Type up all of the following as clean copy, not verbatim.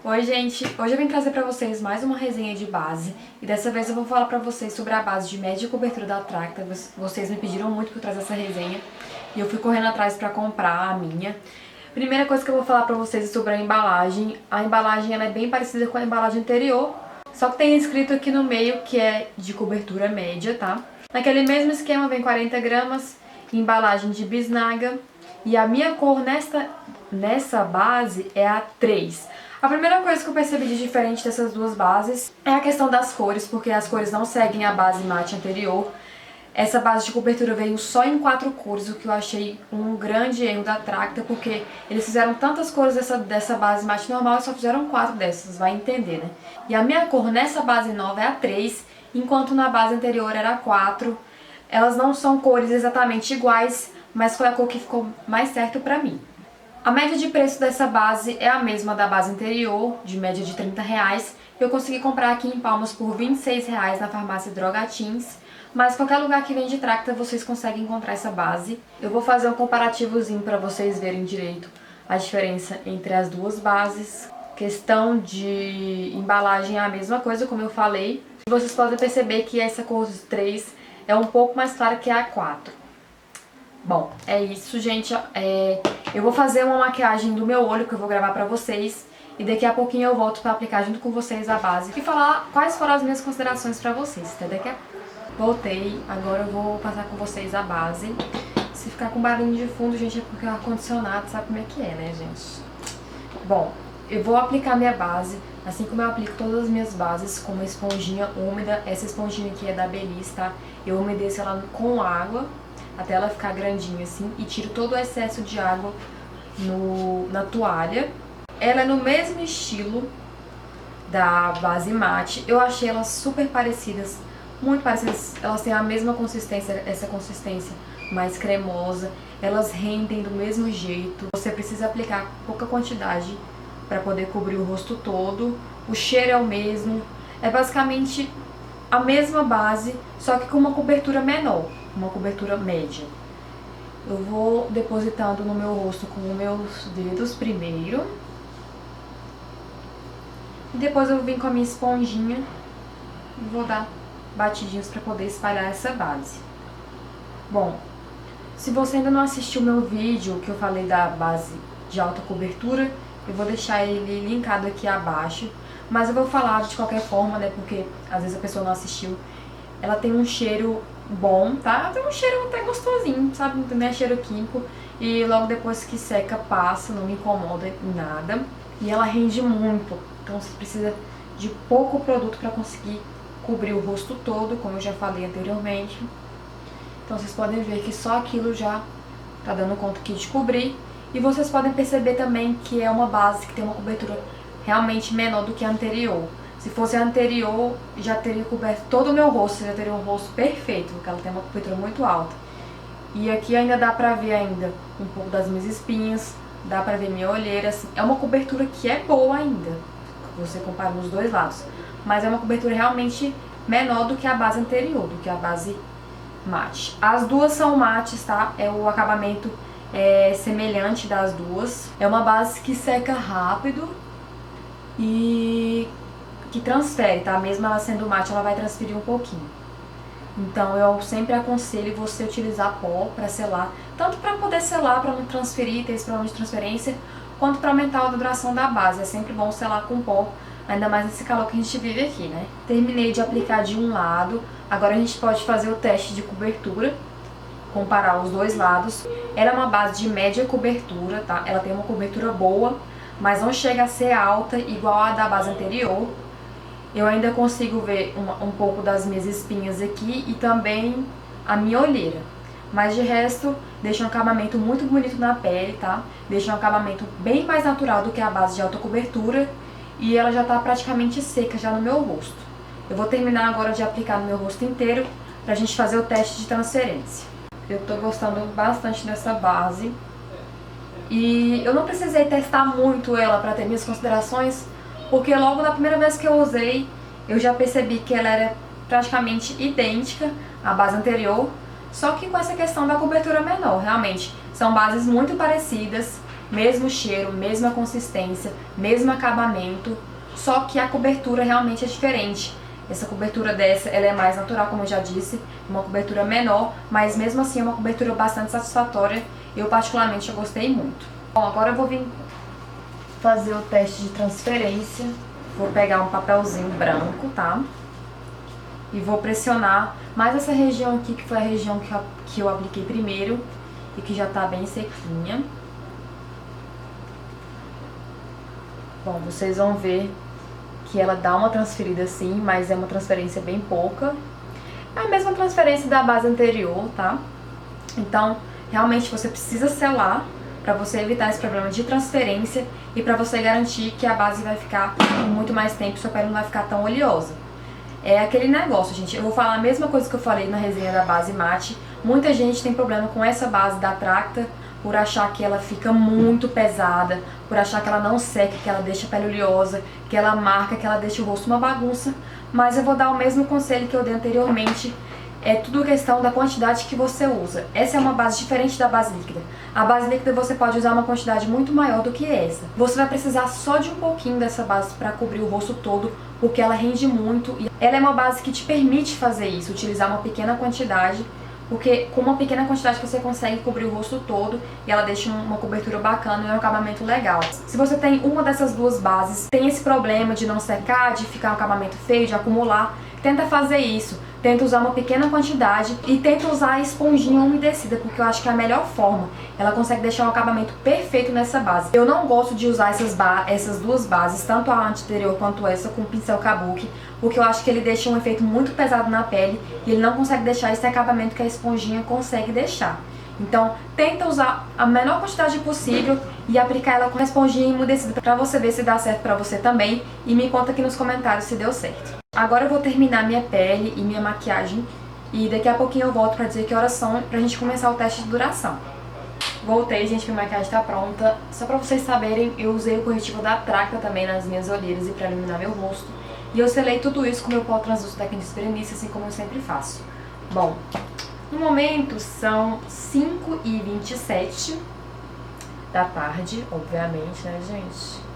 Oi gente, hoje eu vim trazer pra vocês mais uma resenha de base e dessa vez eu vou falar pra vocês sobre a base de média cobertura da Tracta. Vocês me pediram muito pra eu trazer essa resenha e eu fui correndo atrás pra comprar a minha. Primeira coisa que eu vou falar pra vocês é sobre a embalagem. A embalagem ela é bem parecida com a embalagem anterior, só que tem escrito aqui no meio que é de cobertura média, tá? Naquele mesmo esquema vem 40 gramas, embalagem de bisnaga e a minha cor nessa base é a 3. A primeira coisa que eu percebi de diferente dessas duas bases é a questão das cores, porque as cores não seguem a base mate anterior. Essa base de cobertura veio só em 4 cores, o que eu achei um grande erro da Tracta, porque eles fizeram tantas cores dessa base mate normal e só fizeram 4 dessas, vai entender, né? E a minha cor nessa base nova é a 3, enquanto na base anterior era a 4. Elas não são cores exatamente iguais, mas foi a cor que ficou mais certo pra mim. A média de preço dessa base é a mesma da base anterior, de média de R$30. Eu consegui comprar aqui em Palmas por R$26 na farmácia Drogatins, mas qualquer lugar que vende Tracta vocês conseguem encontrar essa base. Eu vou fazer um comparativozinho para vocês verem direito a diferença entre as duas bases. Questão de embalagem é a mesma coisa, como eu falei. Vocês podem perceber que essa cor 3 é um pouco mais clara que a 4. Bom, é isso, gente. Eu vou fazer uma maquiagem do meu olho que eu vou gravar pra vocês e daqui a pouquinho eu volto pra aplicar junto com vocês a base e falar quais foram as minhas considerações pra vocês, até daqui a pouco. Voltei, agora eu vou passar com vocês a base. Se ficar com barulho de fundo, gente, é porque é o ar-condicionado, sabe como é que é, né, gente? Bom, eu vou aplicar minha base, assim como eu aplico todas as minhas bases, com uma esponjinha úmida. Essa esponjinha aqui é da Belize, tá? Eu umedeço ela com água até ela ficar grandinha assim e tiro todo o excesso de água na toalha. Ela é no mesmo estilo da base mate. Eu achei elas super parecidas, muito parecidas. Elas têm a mesma consistência, essa consistência mais cremosa. Elas rendem do mesmo jeito. Você precisa aplicar pouca quantidade para poder cobrir o rosto todo. O cheiro é o mesmo. É basicamente a mesma base, só que com uma cobertura menor, uma cobertura média. Eu vou depositando no meu rosto com os meus dedos primeiro. E depois eu vou vir com a minha esponjinha e vou dar batidinhos para poder espalhar essa base. Bom, se você ainda não assistiu o meu vídeo que eu falei da base de alta cobertura, eu vou deixar ele linkado aqui abaixo. Mas eu vou falar de qualquer forma, né, porque às vezes a pessoa não assistiu. Ela tem um cheiro bom, tá? Tem um cheiro até gostosinho, sabe? Não é cheiro químico. E logo depois que seca, passa, não me incomoda em nada. E ela rende muito, então você precisa de pouco produto para conseguir cobrir o rosto todo, como eu já falei anteriormente. Então vocês podem ver que só aquilo já tá dando conta aqui de cobrir. E vocês podem perceber também que é uma base que tem uma cobertura realmente menor do que a anterior. Se fosse a anterior, já teria coberto todo o meu rosto, já teria um rosto perfeito, porque ela tem uma cobertura muito alta. E aqui ainda dá pra ver ainda um pouco das minhas espinhas, dá pra ver minha olheira, assim. É uma cobertura que é boa ainda, você compara nos dois lados. Mas é uma cobertura realmente menor do que a base anterior, do que a base mate. As duas são mates, tá? O acabamento é semelhante das duas. É uma base que seca rápido e que transfere, tá? Mesmo ela sendo mate, ela vai transferir um pouquinho. Então eu sempre aconselho você utilizar pó para selar, tanto para poder selar, para não transferir, ter esse problema de transferência, quanto para aumentar a duração da base. É sempre bom selar com pó, ainda mais nesse calor que a gente vive aqui, né? Terminei de aplicar de um lado, agora a gente pode fazer o teste de cobertura, comparar os dois lados. Ela é uma base de média cobertura, tá? Ela tem uma cobertura boa, mas não chega a ser alta igual a da base anterior. Eu ainda consigo ver um pouco das minhas espinhas aqui e também a minha olheira. Mas de resto, deixa um acabamento muito bonito na pele, tá? Deixa um acabamento bem mais natural do que a base de alta cobertura e ela já tá praticamente seca já no meu rosto. Eu vou terminar agora de aplicar no meu rosto inteiro pra gente fazer o teste de transferência. Eu tô gostando bastante dessa base. E eu não precisei testar muito ela para ter minhas considerações, porque logo na primeira vez que eu usei, eu já percebi que ela era praticamente idêntica à base anterior, só que com essa questão da cobertura menor. Realmente, são bases muito parecidas mesmo cheiro, mesma consistência, mesmo acabamento, só que a cobertura realmente é diferente. Essa cobertura dessa, ela é mais natural, como eu já disse, uma cobertura menor, mas mesmo assim é uma cobertura bastante satisfatória. Eu particularmente eu gostei muito. Bom, agora eu vou vir fazer o teste de transferência. Vou pegar um papelzinho branco, tá? E vou pressionar mais essa região aqui, que foi a região que eu apliquei primeiro e que já tá bem sequinha. Bom, vocês vão ver que ela dá uma transferida sim, mas é uma transferência bem pouca. É a mesma transferência da base anterior, tá? Então, realmente você precisa selar para você evitar esse problema de transferência e para você garantir que a base vai ficar por muito mais tempo e sua pele não vai ficar tão oleosa. É aquele negócio, gente. Eu vou falar a mesma coisa que eu falei na resenha da base mate. Muita gente tem problema com essa base da Tracta por achar que ela fica muito pesada, por achar que ela não seca, que ela deixa a pele oleosa, que ela marca, que ela deixa o rosto uma bagunça. Mas eu vou dar o mesmo conselho que eu dei anteriormente. É tudo questão da quantidade que você usa. Essa é uma base diferente da base líquida. A base líquida você pode usar uma quantidade muito maior do que essa. Você vai precisar só de um pouquinho dessa base para cobrir o rosto todo, porque ela rende muito. E ela é uma base que te permite fazer isso, utilizar uma pequena quantidade, porque com uma pequena quantidade você consegue cobrir o rosto todo e ela deixa uma cobertura bacana e um acabamento legal. Se você tem uma dessas duas bases, tem esse problema de não secar, de ficar um acabamento feio, de acumular, tenta fazer isso. Tenta usar uma pequena quantidade e tenta usar a esponjinha umedecida, porque eu acho que é a melhor forma. Ela consegue deixar um acabamento perfeito nessa base. Eu não gosto de usar essas duas bases, tanto a anterior quanto essa, com o pincel kabuki, porque eu acho que ele deixa um efeito muito pesado na pele e ele não consegue deixar esse acabamento que a esponjinha consegue deixar. Então, tenta usar a menor quantidade possível e aplicar ela com a esponjinha umedecida pra você ver se dá certo pra você também e me conta aqui nos comentários se deu certo. Agora eu vou terminar minha pele e minha maquiagem e daqui a pouquinho eu volto pra dizer que horas são pra gente começar o teste de duração. Voltei, gente, minha maquiagem tá pronta. Só pra vocês saberem, eu usei o corretivo da Tracta também nas minhas olheiras e pra iluminar meu rosto. E eu selei tudo isso com meu pó translúcido da Candice Berenice, assim como eu sempre faço. Bom, no momento são 5h27 da tarde, obviamente, né, gente?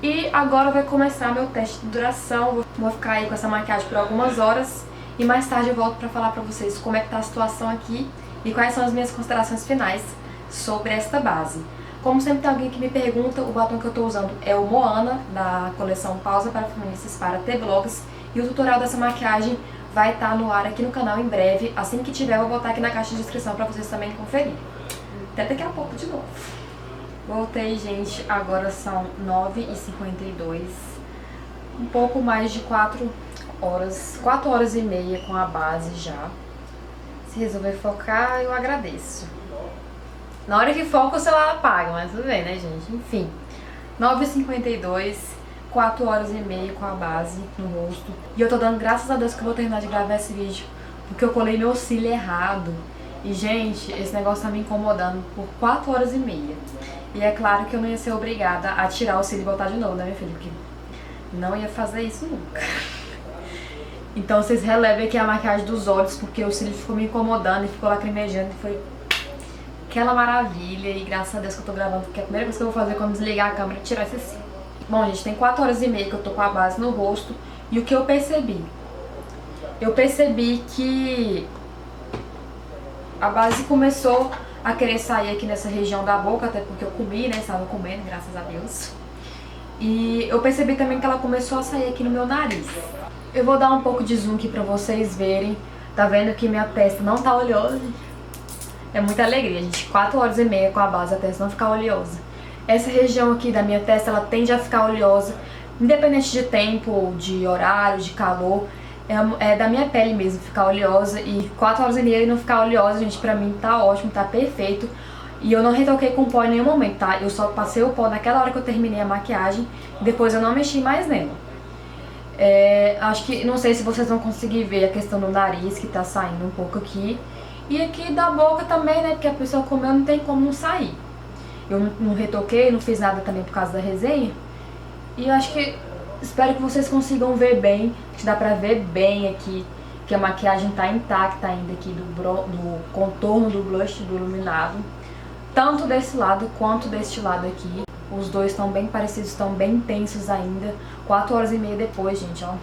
E agora vai começar meu teste de duração. Vou ficar aí com essa maquiagem por algumas horas e mais tarde eu volto pra falar pra vocês como é que tá a situação aqui e quais são as minhas considerações finais sobre esta base. Como sempre tem alguém que me pergunta, o batom que eu tô usando é o Moana, da coleção Pausa para Feministas para T-Blogs, e o tutorial dessa maquiagem vai estar no ar aqui no canal em breve. Assim que tiver, eu vou botar aqui na caixa de descrição pra vocês também conferirem. Até daqui a pouco de novo. Voltei, gente, agora são 9h52, um pouco mais de 4 horas, 4 horas e meia com a base já. Se resolver focar, eu agradeço. Na hora que foca, o celular apaga, mas tudo bem, né, gente? Enfim, 9h52, 4 horas e meia com a base no rosto. E eu tô dando graças a Deus que eu vou terminar de gravar esse vídeo, porque eu colei meu cílio errado. E, gente, esse negócio tá me incomodando por 4 horas e meia. E é claro que eu não ia ser obrigada a tirar o cílio e botar de novo, né, minha filha? Porque não ia fazer isso nunca. Então vocês relevem aqui a maquiagem dos olhos, porque o cílio ficou me incomodando e ficou lacrimejando. E foi aquela maravilha. E graças a Deus que eu tô gravando, porque a primeira coisa que eu vou fazer é quando desligar a câmera é tirar esse cílio. Bom, gente, tem 4 horas e meia que eu tô com a base no rosto. E o que eu percebi? Eu percebi que a base começou a querer sair aqui nessa região da boca, até porque eu comi, né, estava comendo, graças a Deus. E eu percebi também que ela começou a sair aqui no meu nariz. Eu vou dar um pouco de zoom aqui pra vocês verem. Tá vendo que minha testa não tá oleosa? É muita alegria, gente. 4 horas e meia com a base, a testa não ficar oleosa. Essa região aqui da minha testa, ela tende a ficar oleosa, independente de tempo, de horário, de calor. É da minha pele mesmo ficar oleosa, e 4 horas e meia e não ficar oleosa, gente, pra mim tá ótimo, tá perfeito. E eu não retoquei com pó em nenhum momento, tá? Eu só passei o pó naquela hora que eu terminei a maquiagem, e depois eu não mexi mais nela. Acho que, não sei se vocês vão conseguir ver a questão do nariz, que tá saindo um pouco aqui. E aqui da boca também, né, porque a pessoa comeu, não tem como não sair. Eu não retoquei, não fiz nada também por causa da resenha. E eu acho que, espero que vocês consigam ver bem, que dá pra ver bem aqui, que a maquiagem tá intacta ainda aqui do contorno do blush, do iluminado. tanto desse lado quanto deste lado aqui. Os dois estão bem parecidos, estão bem intensos ainda. 4 horas e meia depois, gente, ó.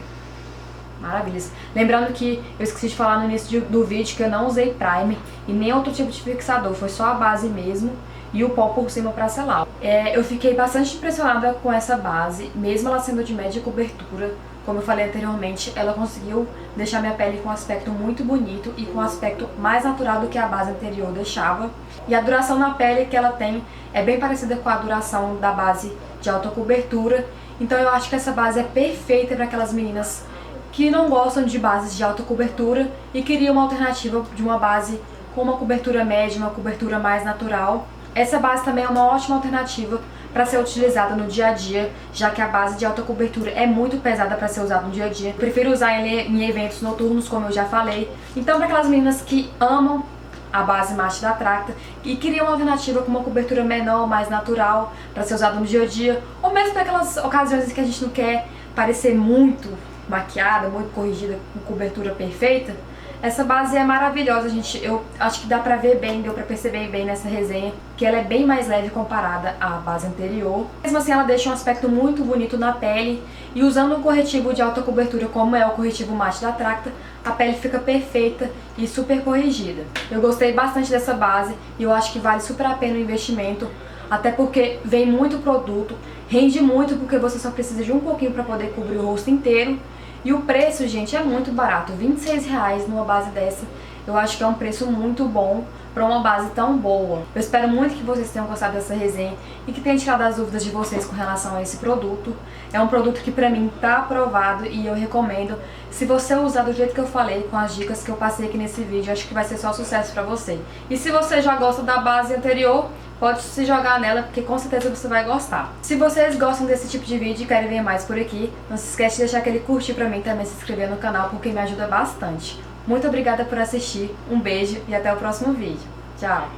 Maravilhas. Lembrando que eu esqueci de falar no início do vídeo que eu não usei primer e nem outro tipo de fixador. Foi só a base mesmo e o pó por cima pra selar. Eu fiquei bastante impressionada com essa base, mesmo ela sendo de média cobertura. Como eu falei anteriormente, ela conseguiu deixar minha pele com um aspecto muito bonito e com um aspecto mais natural do que a base anterior deixava. E a duração na pele que ela tem é bem parecida com a duração da base de alta cobertura. Então eu acho que essa base é perfeita para aquelas meninas que não gostam de bases de alta cobertura e queriam uma alternativa de uma base com uma cobertura média, uma cobertura mais natural. Essa base também é uma ótima alternativa para ser utilizada no dia a dia, já que a base de alta cobertura é muito pesada para ser usada no dia a dia. Eu prefiro usar em eventos noturnos, como eu já falei. Então, para aquelas meninas que amam a base mate da Tracta e queriam uma alternativa com uma cobertura menor, mais natural, para ser usada no dia a dia, ou mesmo para aquelas ocasiões em que a gente não quer parecer muito maquiada, muito corrigida, com cobertura perfeita, essa base é maravilhosa, gente. Eu acho que dá pra ver bem, deu pra perceber bem nessa resenha que ela é bem mais leve comparada à base anterior. Mesmo assim, ela deixa um aspecto muito bonito na pele e usando um corretivo de alta cobertura como é o corretivo mate da Tracta, a pele fica perfeita e super corrigida. Eu gostei bastante dessa base e eu acho que vale super a pena o investimento, até porque vem muito produto, rende muito porque você só precisa de um pouquinho para poder cobrir o rosto inteiro. E o preço, gente, é muito barato, R$26 numa base dessa. Eu acho que é um preço muito bom para uma base tão boa. Eu espero muito que vocês tenham gostado dessa resenha e que tenham tirado as dúvidas de vocês com relação a esse produto. É um produto que pra mim tá aprovado e eu recomendo. Se você usar do jeito que eu falei, com as dicas que eu passei aqui nesse vídeo, acho que vai ser só sucesso pra você. E se você já gosta da base anterior, pode se jogar nela, porque com certeza você vai gostar. Se vocês gostam desse tipo de vídeo e querem ver mais por aqui, não se esquece de deixar aquele curtir pra mim, também se inscrever no canal, porque me ajuda bastante. Muito obrigada por assistir, um beijo e até o próximo vídeo. Tchau!